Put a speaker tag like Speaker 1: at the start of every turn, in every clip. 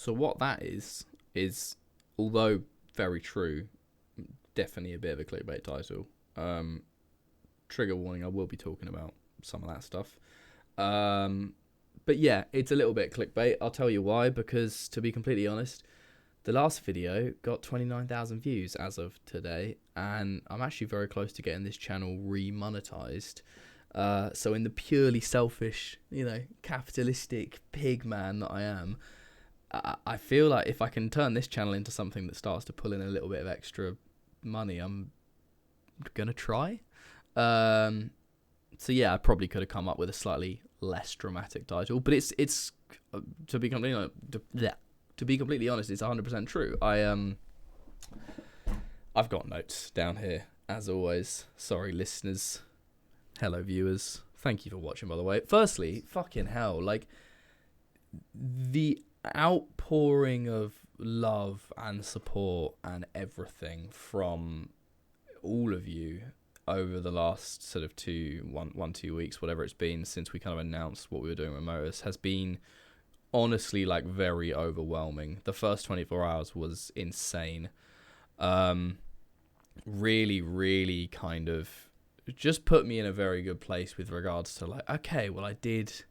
Speaker 1: So what that is, although very true, definitely a bit of a clickbait title. Trigger warning, I will be talking about some of that stuff. But yeah, it's a little bit clickbait. I'll tell you why, because to be completely honest, the last video got 29,000 views as of today, and I'm actually very close to getting this channel remonetized. So in the purely selfish, capitalistic pig man that I am, I feel like if I can turn this channel into something that starts to pull in a little bit of extra money, I'm gonna try. So yeah, I probably could have come up with a slightly less dramatic title, but it's to be completely honest, it's 100% true. I've got notes down here as always. Sorry, listeners. Hello, viewers. Thank you for watching, by the way. Firstly, fucking hell, like the outpouring of love and support and everything from all of you over the last sort of 2 weeks, whatever it's been since we kind of announced what we were doing with Motus, has been honestly like very overwhelming. The first 24 hours was insane. Really, really kind of just put me in a very good place with regards to like, okay, well, I did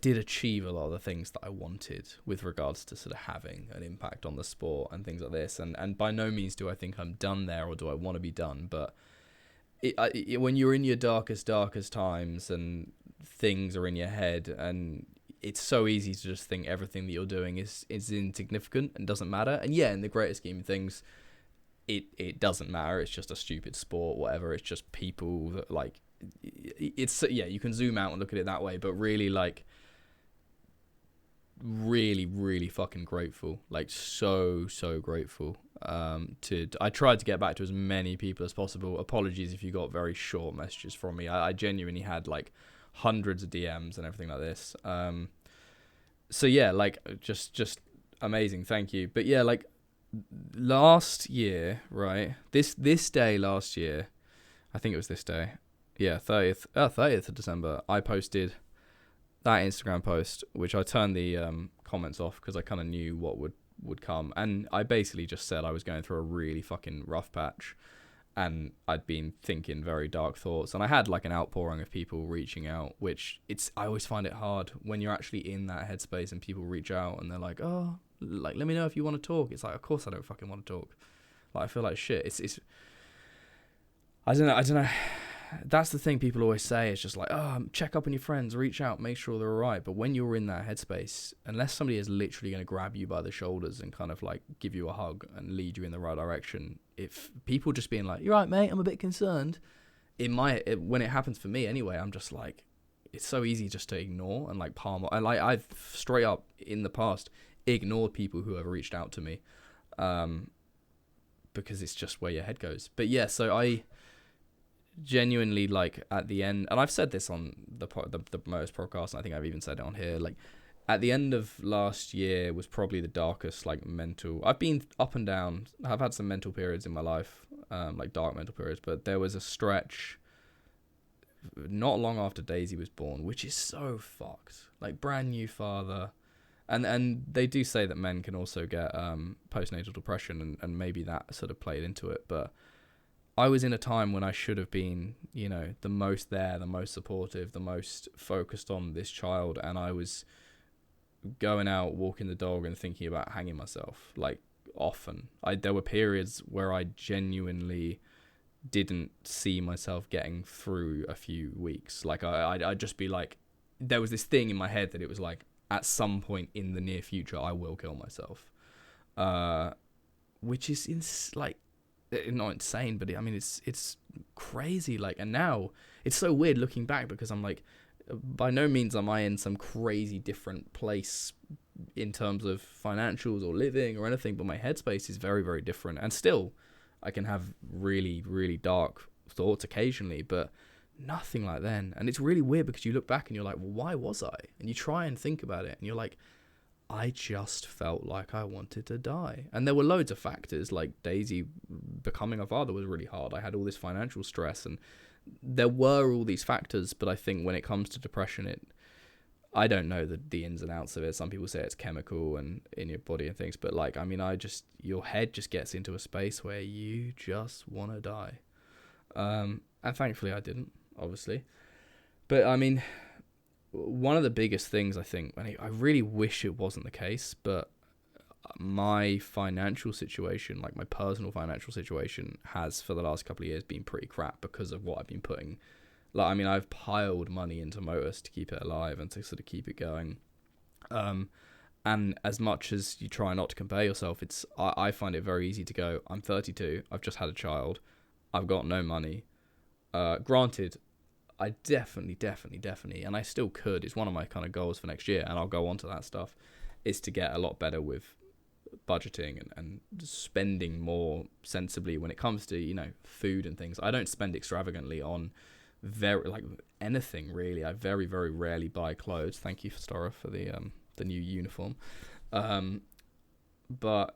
Speaker 1: achieve a lot of the things that I wanted with regards to sort of having an impact on the sport and things like this. And by no means do I think I'm done there or do I want to be done. But when you're in your darkest times and things are in your head, and it's so easy to just think everything that you're doing is insignificant and doesn't matter. And yeah, in the greater scheme of things, it doesn't matter. It's just a stupid sport, whatever. It's just people that like, it's, yeah, you can zoom out and look at it that way, but really like, really, really fucking grateful. Like so grateful. I tried to get back to as many people as possible. Apologies if you got very short messages from me. I genuinely had like hundreds of DMs and everything like this. So yeah, like just amazing. Thank you. But yeah, like last year, right? This day last year, I think it was this day. Yeah, 30th of December, I posted that Instagram post, which I turned the comments off because I kind of knew what would come. And I basically just said I was going through a really fucking rough patch and I'd been thinking very dark thoughts. And I had like an outpouring of people reaching out, which I always find it hard when you're actually in that headspace and people reach out and they're like, oh, like, let me know if you want to talk. It's like, of course I don't fucking want to talk. Like, I feel like shit. It's I don't know. That's the thing people always say. It's just like, oh, check up on your friends, reach out, make sure they're all right. But when you're in that headspace, unless somebody is literally going to grab you by the shoulders and kind of like give you a hug and lead you in the right direction, if people just being like, you're right, mate, I'm a bit concerned. When it happens for me anyway, I'm just like, it's so easy just to ignore and like palm. And like I've straight up in the past ignored people who have reached out to me, because it's just where your head goes. But yeah, so I genuinely, like, at the end, and I've said this on the Motus podcast, and I think I've even said it on here, like at the end of last year was probably the darkest, like, mental. I've been up and down. I've had some mental periods in my life, like dark mental periods, but there was a stretch not long after Daisy was born, which is so fucked. Like, brand new father. And they do say that men can also get postnatal depression, and maybe that sort of played into it. But I was in a time when I should have been, the most there, the most supportive, the most focused on this child. And I was going out, walking the dog and thinking about hanging myself, like, often. There were periods where I genuinely didn't see myself getting through a few weeks. Like, I'd just be like, there was this thing in my head that it was like, at some point in the near future, I will kill myself, which is like, not insane, but it's crazy. Like, and now it's so weird looking back, because I'm like, by no means am I in some crazy different place in terms of financials or living or anything, but my headspace is very, very different. And still, I can have really, really dark thoughts occasionally, but nothing like then. And it's really weird, because you look back and you're like, well, why was I? And you try and think about it and you're like, I just felt like I wanted to die. And there were loads of factors, like Daisy becoming a father was really hard. I had all this financial stress, and there were all these factors. But I think when it comes to depression, I don't know the ins and outs of it. Some people say it's chemical and in your body and things, but like, I mean, your head just gets into a space where you just want to die. And thankfully I didn't, obviously. But I mean, one of the biggest things I think, and I really wish it wasn't the case, but my financial situation, like my personal financial situation, has for the last couple of years been pretty crap because of what I've been putting. Like, I mean, I've piled money into Motus to keep it alive and to sort of keep it going. And as much as you try not to compare yourself, I find it very easy to go, I'm 32, I've just had a child, I've got no money. Granted, I definitely, and I still could, it's one of my kind of goals for next year, and I'll go on to that stuff, is to get a lot better with budgeting and spending more sensibly when it comes to, you know, food and things. I don't spend extravagantly on anything really. I very rarely buy clothes. Thank you, Stora, for the new uniform. But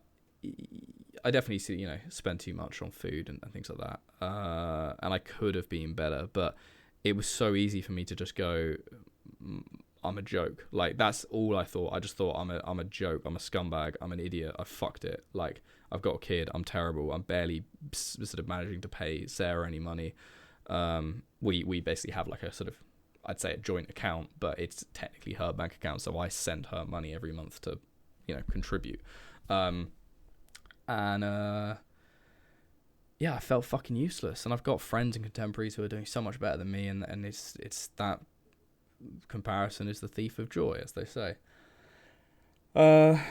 Speaker 1: I definitely see, you know, spend too much on food and things like that. And I could have been better, but it was so easy for me to just go, I'm a joke. Like, that's all I thought. I just thought, I'm a joke. I'm a scumbag. I'm an idiot. I fucked it. Like, I've got a kid. I'm terrible. I'm barely sort of managing to pay Sarah any money. We basically have like a sort of, I'd say, a joint account, but it's technically her bank account, so I send her money every month to, you know, contribute. Yeah, I felt fucking useless, and I've got friends and contemporaries who are doing so much better than me, and it's that comparison is the thief of joy, as they say. Where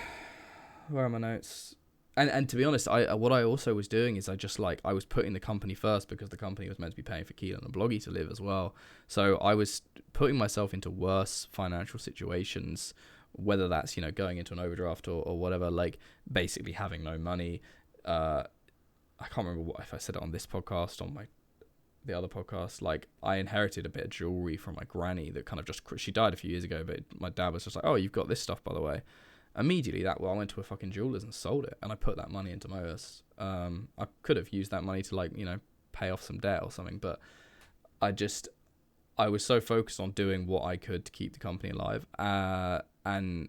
Speaker 1: are my notes? And to be honest, what I also was doing is I was putting the company first, because the company was meant to be paying for Keelan and Bloggy to live as well. So I was putting myself into worse financial situations, whether that's, you know, going into an overdraft or whatever, like basically having no money. I can't remember if I said it on this podcast, on the other podcast. Like, I inherited a bit of jewelry from my granny that kind of she died a few years ago, but my dad was just like, oh, you've got this stuff, by the way. Immediately I went to a fucking jeweler's and sold it, and I put that money into Motus. I could have used that money to, like, you know, pay off some debt or something, but I was so focused on doing what I could to keep the company alive, and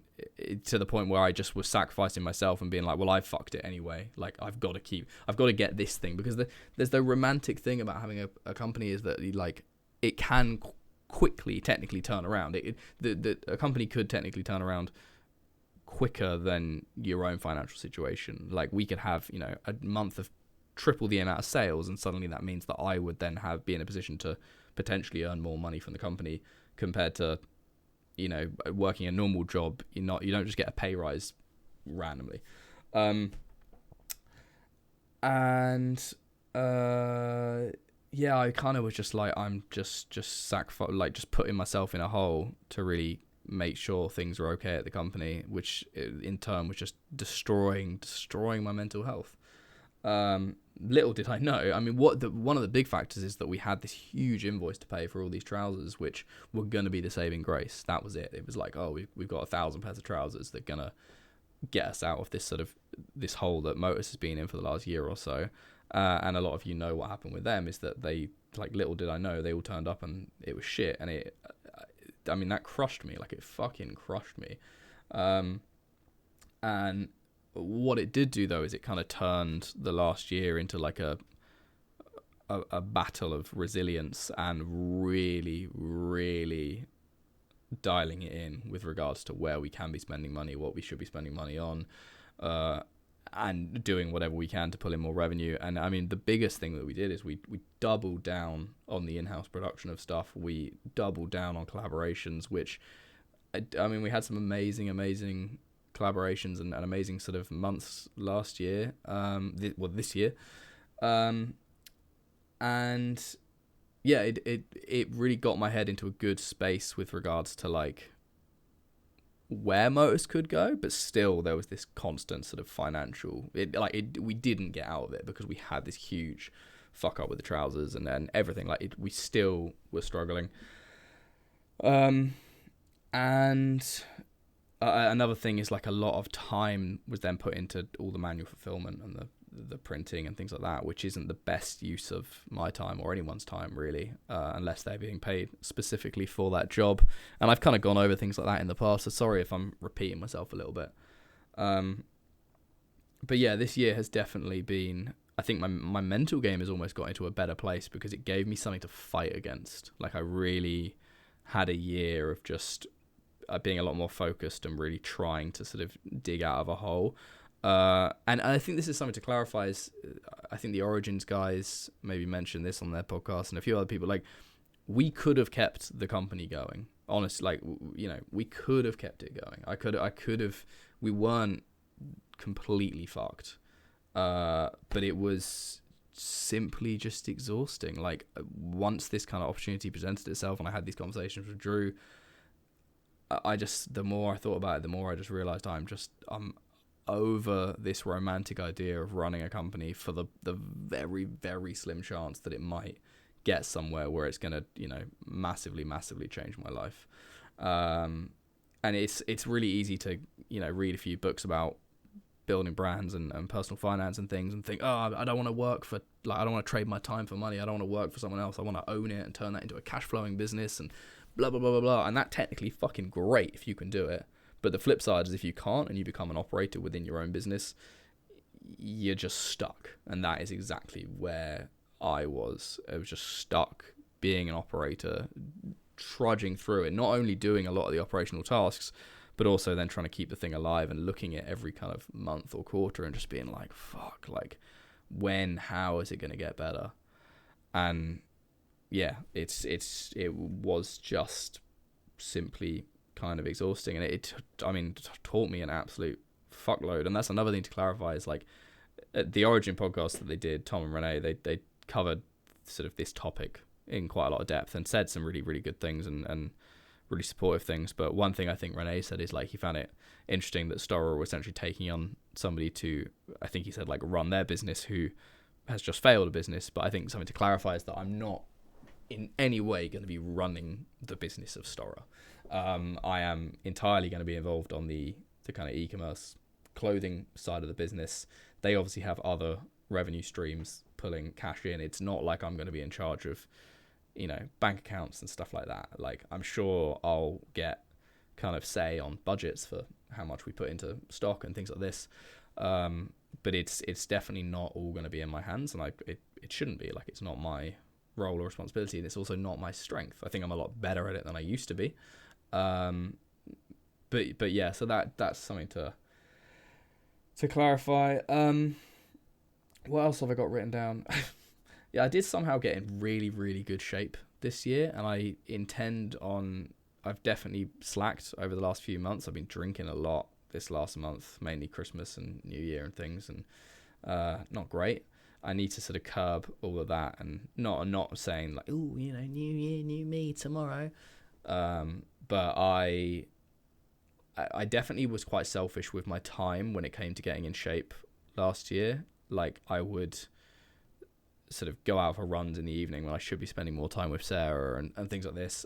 Speaker 1: to the point where I just was sacrificing myself and being like, well, I fucked it anyway. Like, I've got to get this thing, because there's the romantic thing about having a company is that, like, it can quickly technically turn around. A company could technically turn around quicker than your own financial situation. Like, we could have, you know, a month of triple the amount of sales, and suddenly that means that I would then be in a position to potentially earn more money from the company, compared to, you know, working a normal job. You don't just get a pay rise randomly. Yeah, I kind of was just like, I'm just sacrifice, like, just putting myself in a hole to really make sure things were okay at the company, which in turn was just destroying my mental health. Little did I know. I mean, one of the big factors is that we had this huge invoice to pay for all these trousers, which were going to be the saving grace. That was it. It was like, oh, we've got 1,000 pairs of trousers that are going to get us out of this hole that Motus has been in for the last year or so. And a lot of you know what happened with them is that they, like, little did I know, they all turned up and it was shit. And I mean, that crushed me. Like, it fucking crushed me. And what it did do, though, is it kind of turned the last year into like a battle of resilience, and really dialing it in with regards to where we can be spending money, what we should be spending money on, and doing whatever we can to pull in more revenue. And I mean, the biggest thing that we did is we doubled down on the in-house production of stuff. We doubled down on collaborations, which, I mean, we had some amazing collaborations and amazing sort of months last year, this year, and yeah, it really got my head into a good space with regards to, like, where Motus could go, but still there was this constant sort of financial, we didn't get out of it because we had this huge fuck up with the trousers and everything. Like, we still were struggling. And another thing is, like, a lot of time was then put into all the manual fulfillment and the printing and things like that, which isn't the best use of my time or anyone's time really, unless they're being paid specifically for that job. And I've kind of gone over things like that in the past, so sorry if I'm repeating myself a little bit. But yeah, this year has definitely been, I think my mental game has almost got into a better place because it gave me something to fight against. Like, I really had a year of just being a lot more focused and really trying to sort of dig out of a hole. And I think this is something to clarify is, I think the Origins guys maybe mentioned this on their podcast, and a few other people, like, we could have kept the company going. Honestly, like, you know, we could have kept it going. I could have, we weren't completely fucked. But it was simply just exhausting. Like, once this kind of opportunity presented itself and I had these conversations with Drew, the more I thought about it, the more I just realized I'm over this romantic idea of running a company for the very, very slim chance that it might get somewhere where it's going to, you know, massively change my life. And it's really easy to, you know, read a few books about building brands and personal finance and things and think, oh, I don't want to work for, like, I don't want to trade my time for money. I don't want to work for someone else. I want to own it and turn that into a cash flowing business and blah, blah, blah, blah, blah. And that technically fucking great if you can do it. But the flip side is if you can't and you become an operator within your own business, you're just stuck. And that is exactly where I was. I was just stuck being an operator, trudging through it, not only doing a lot of the operational tasks, but also then trying to keep the thing alive and looking at every kind of month or quarter and just being like, fuck, like, how is it going to get better? And yeah, it was just simply kind of exhausting. And it taught me an absolute fuckload. And that's another thing to clarify is, like, at the Origin podcast that they did, Tom and Renee, they covered sort of this topic in quite a lot of depth and said some really, really good things and really supportive things. But one thing I think Renee said is, like, he found it interesting that Storer was essentially taking on somebody to, I think he said, like, run their business who has just failed a business. But I think something to clarify is that I'm not in any way going to be running the business of Storer. I am entirely going to be involved on the kind of e-commerce clothing side of the business. They obviously have other revenue streams pulling cash in. It's not like I'm going to be in charge of, you know, bank accounts and stuff like that. Like, I'm sure I'll get kind of say on budgets for how much we put into stock and things like this. But it's definitely not all going to be in my hands, and it shouldn't be. Like, it's not my role or responsibility, and it's also not my strength. I think I'm a lot better at it than I used to be. But yeah, so that's something to clarify. What else have I got written down? Yeah, I did somehow get in really, really good shape this year, and I intend on... I've definitely slacked over the last few months. I've been drinking a lot this last month, mainly Christmas and New Year and things, and not great. I need to sort of curb all of that, and not saying, like, oh, you know, new year, new me tomorrow. But I definitely was quite selfish with my time when it came to getting in shape last year. Like, I would sort of go out for runs in the evening when I should be spending more time with Sarah and things like this.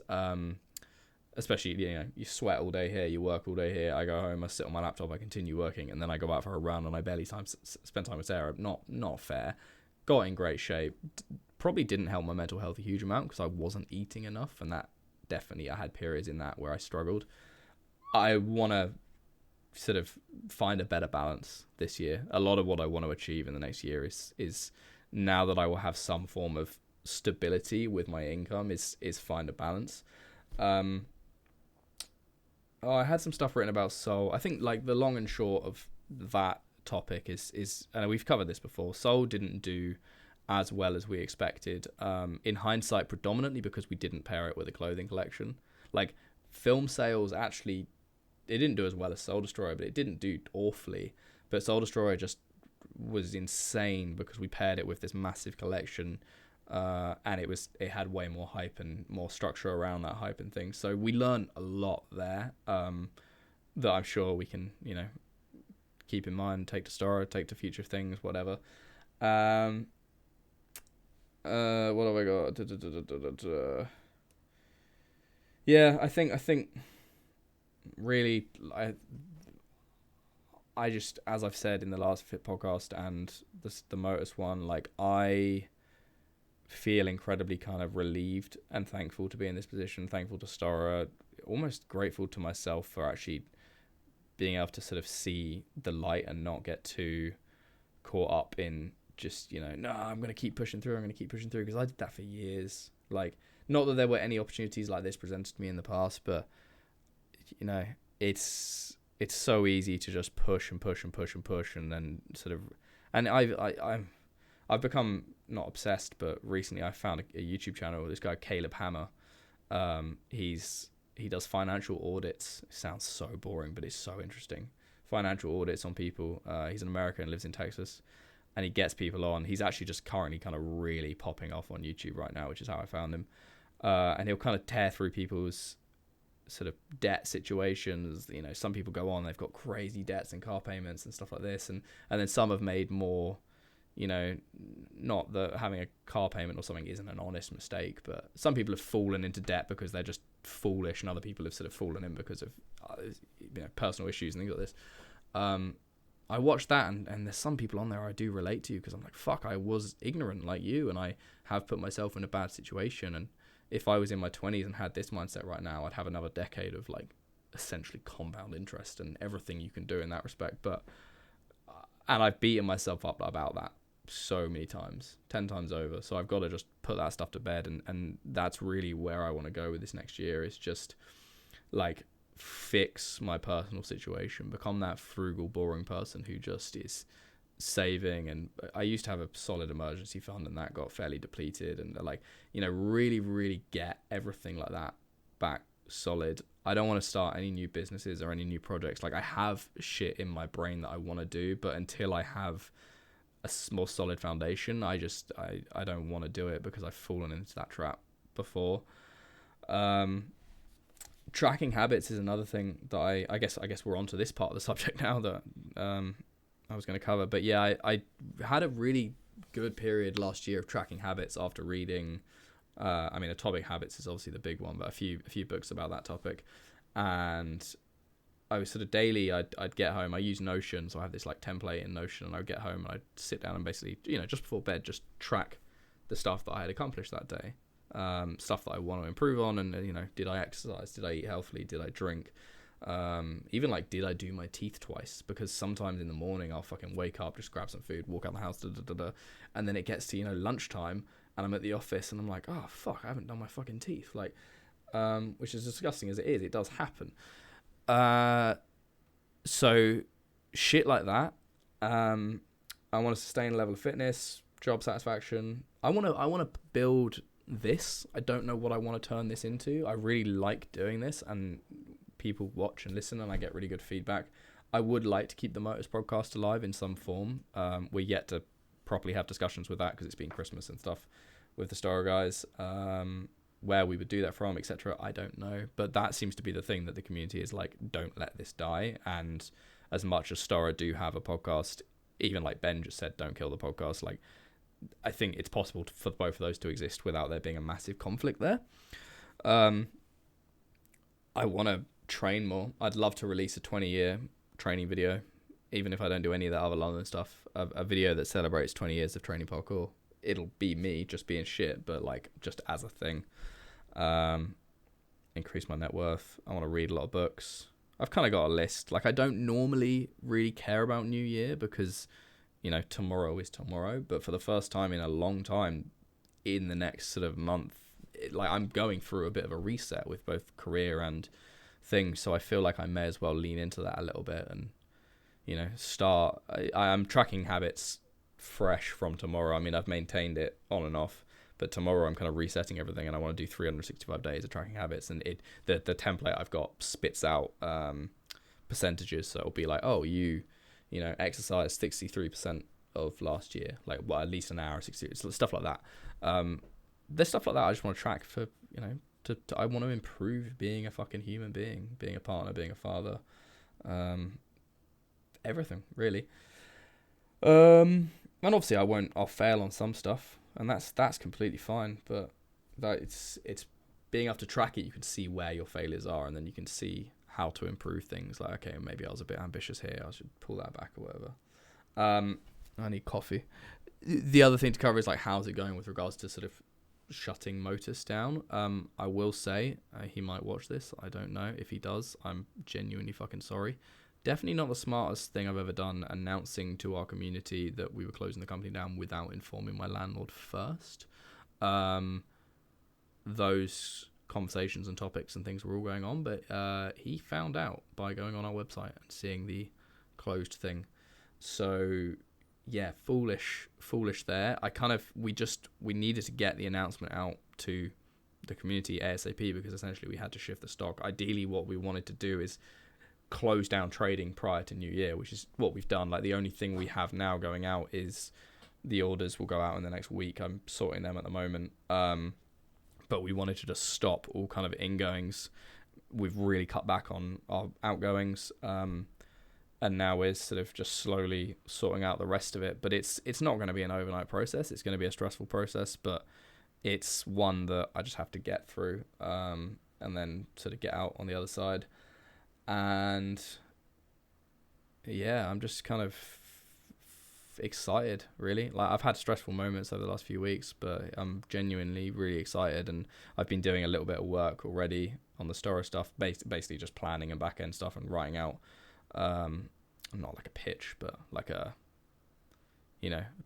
Speaker 1: Especially, you know, you sweat all day here, you work all day here. I go home, I sit on my laptop, I continue working, and then I go out for a run and I barely spend time with Sarah. Not fair. Got in great shape. Probably didn't help my mental health a huge amount because I wasn't eating enough, and that definitely, I had periods in that where I struggled. I want to sort of find a better balance this year. A lot of what I want to achieve in the next year is now that I will have some form of stability with my income is find a balance. I had some stuff written about Seoul. I think, like, the long and short of that topic is and we've covered this before, Seoul didn't do as well as we expected. In hindsight, predominantly because we didn't pair it with a clothing collection. Like, film sales actually, it didn't do as well as Soul Destroyer, but it didn't do awfully. But Soul Destroyer just was insane because we paired it with this massive collection, and it had way more hype and more structure around that hype and things. So we learned a lot there, that I'm sure we can, you know, keep in mind, take to Stora, take to future things, whatever. What have I got? Yeah, I think really, I just, as I've said in the last podcast and the Motus one, like I feel incredibly kind of relieved and thankful to be in this position, thankful to Stora, almost grateful to myself for actually being able to sort of see the light and not get too caught up in just, no, I'm going to keep pushing through, because I did that for years. Like, not that there were any opportunities like this presented to me in the past, but, it's so easy to just push and push and push and push, and then sort of, and I've become not obsessed, but recently I found a YouTube channel with this guy Caleb Hammer. He does financial audits. It sounds so boring, but it's so interesting. Financial audits on people. He's an American, lives in Texas, and he gets people on. He's actually just currently kind of really popping off on YouTube right now, which is how I found him. And he'll kind of tear through people's sort of debt situations. Some people go on, they've got crazy debts and car payments and stuff like this, and then some have made more. Not that having a car payment or something isn't an honest mistake, but some people have fallen into debt because they're just foolish, and other people have sort of fallen in because of personal issues and things like this. I watched that, and there's some people on there I do relate to, because I'm like, fuck, I was ignorant like you, and I have put myself in a bad situation, and if I was in my 20s and had this mindset right now, I'd have another decade of like essentially compound interest and everything you can do in that respect. But and I've beaten myself up about that so many times, 10 times over. So I've got to just put that stuff to bed, and that's really where I want to go with this next year, is just like fix my personal situation, become that frugal, boring person who just is saving. And I used to have a solid emergency fund, and that got fairly depleted, and like, really, really get everything like that back solid. I don't want to start any new businesses or any new projects. Like, I have shit in my brain that I want to do, but until I have a more solid foundation, I don't want to do it, because I've fallen into that trap before. Tracking habits is another thing that I guess we're on to this part of the subject now that I was going to cover. But yeah, I had a really good period last year of tracking habits after reading Atomic Habits is obviously the big one, but a few books about that topic. And I was sort of daily, I'd get home, I use Notion, so I have this like template in Notion, and I'd get home and I'd sit down and basically, just before bed, just track the stuff that I had accomplished that day, stuff that I want to improve on, and did I exercise, did I eat healthily, did I drink, even like, did I do my teeth twice? Because sometimes in the morning I'll fucking wake up, just grab some food, walk out the house, and then it gets to lunchtime, and I'm at the office, and I'm like, oh fuck, I haven't done my fucking teeth, like, which is disgusting as it is, it does happen. So shit like that. I want to sustain a level of fitness, job satisfaction. I want to build this. I don't know what I want to turn this into. I really like doing this, and people watch and listen, and I get really good feedback. I would like to keep the Motus podcast alive in some form. We're yet to properly have discussions with that, because it's been Christmas and stuff with the Star guys. Where we would do that from, etc., I don't know, but that seems to be the thing that the community is like, don't let this die. And as much as Stora do have a podcast, even like Ben just said, don't kill the podcast, like, I think it's possible for both of those to exist without there being a massive conflict there. I want to train more. I'd love to release a 20-year training video, even if I don't do any of that other London stuff, a video that celebrates 20 years of training parkour. It'll be me just being shit, but like, just as a thing. Increase my net worth. I want to read a lot of books. I've kind of got a list. Like, I don't normally really care about New Year, because tomorrow is tomorrow, but for the first time in a long time, in the next sort of month, I'm going through a bit of a reset with both career and things, so I feel like I may as well lean into that a little bit and start. I am tracking habits fresh from tomorrow. I mean, I've maintained it on and off, but tomorrow I'm kind of resetting everything, and I want to do 365 days of tracking habits, and the template I've got spits out percentages, so it'll be like, oh, you exercise 63% of last year, like, well, at least an hour, 60, stuff like that. There's stuff like that I just want to track for, I want to improve being a fucking human being, being a partner, being a father, everything really. And obviously I'll fail on some stuff, and that's completely fine, but that it's being able to track it. You can see where your failures are, and then you can see how to improve things. Like, okay, maybe I was a bit ambitious here, I should pull that back or whatever. And I need coffee. The other thing to cover is like, how's it going with regards to sort of shutting Motus down? I will say he might watch this. I don't know. If he does, I'm genuinely fucking sorry. Definitely not the smartest thing I've ever done, announcing to our community that we were closing the company down without informing my landlord first. Those conversations and topics and things were all going on, but he found out by going on our website and seeing the closed thing. So yeah, foolish there. We needed to get the announcement out to the community ASAP, because essentially we had to shift the stock. Ideally, what we wanted to do is close down trading prior to New Year, which is what we've done. Like, the only thing we have now going out is the orders will go out in the next week. I'm sorting them at the moment. But we wanted to just stop all kind of ingoings. We've really cut back on our outgoings. And now we're sort of just slowly sorting out the rest of it. But it's not going to be an overnight process. It's going to be a stressful process, but it's one that I just have to get through, and then sort of get out on the other side. And yeah, I'm just kind of excited, really. Like, I've had stressful moments over the last few weeks, but I'm genuinely really excited. And I've been doing a little bit of work already on the Stora stuff, basically just planning and back end stuff and writing out, not like a pitch, but like a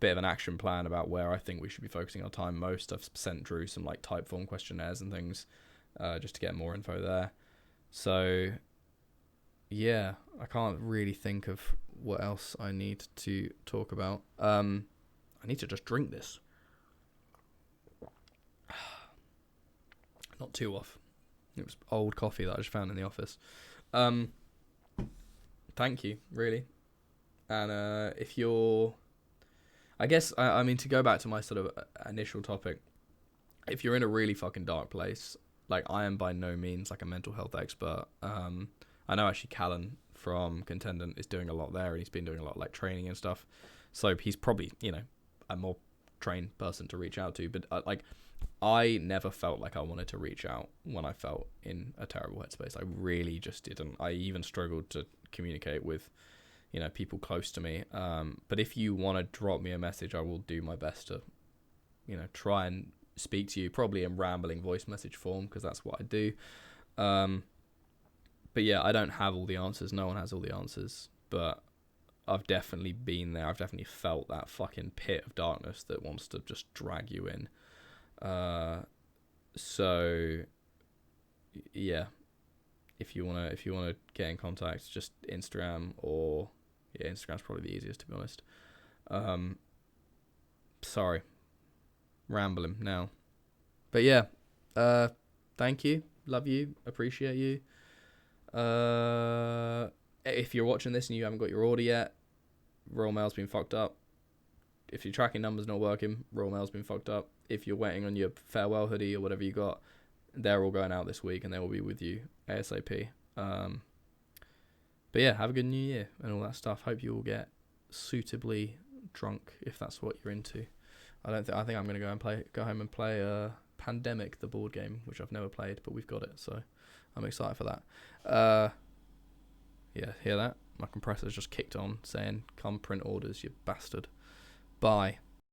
Speaker 1: bit of an action plan about where I think we should be focusing our time most. I've sent Drew some like type form questionnaires and things, just to get more info there. So yeah, I can't really think of what else I need to talk about. I need to just drink this. Not too off. It was old coffee that I just found in the office. Thank you, really. And if you're... I guess, I mean, to go back to my sort of initial topic, if you're in a really fucking dark place, like, I am by no means like a mental health expert. I know actually Callan from Contendant is doing a lot there, and he's been doing a lot of like training and stuff. So he's probably, a more trained person to reach out to. But I never felt like I wanted to reach out when I felt in a terrible headspace. I really just didn't. I even struggled to communicate with, people close to me. But if you want to drop me a message, I will do my best to, try and speak to you, probably in rambling voice message form, because that's what I do. But yeah, I don't have all the answers. No one has all the answers. But I've definitely been there. I've definitely felt that fucking pit of darkness that wants to just drag you in. So yeah, if you wanna get in contact, just Instagram, or Instagram's probably the easiest, to be honest. Sorry, rambling now. But yeah, thank you, love you, appreciate you. If you're watching this and you haven't got your order yet, Royal Mail's been fucked up. If your tracking number's not working, Royal Mail's been fucked up. If you're waiting on your farewell hoodie or whatever you got, they're all going out this week, and they will be with you ASAP. But yeah, have a good New Year and all that stuff. Hope you all get suitably drunk, if that's what you're into. I think I'm gonna go home and play Pandemic, the board game, which I've never played, but we've got it, so I'm excited for that. Yeah, hear that? My compressor's just kicked on saying, "Come print orders, you bastard." Bye.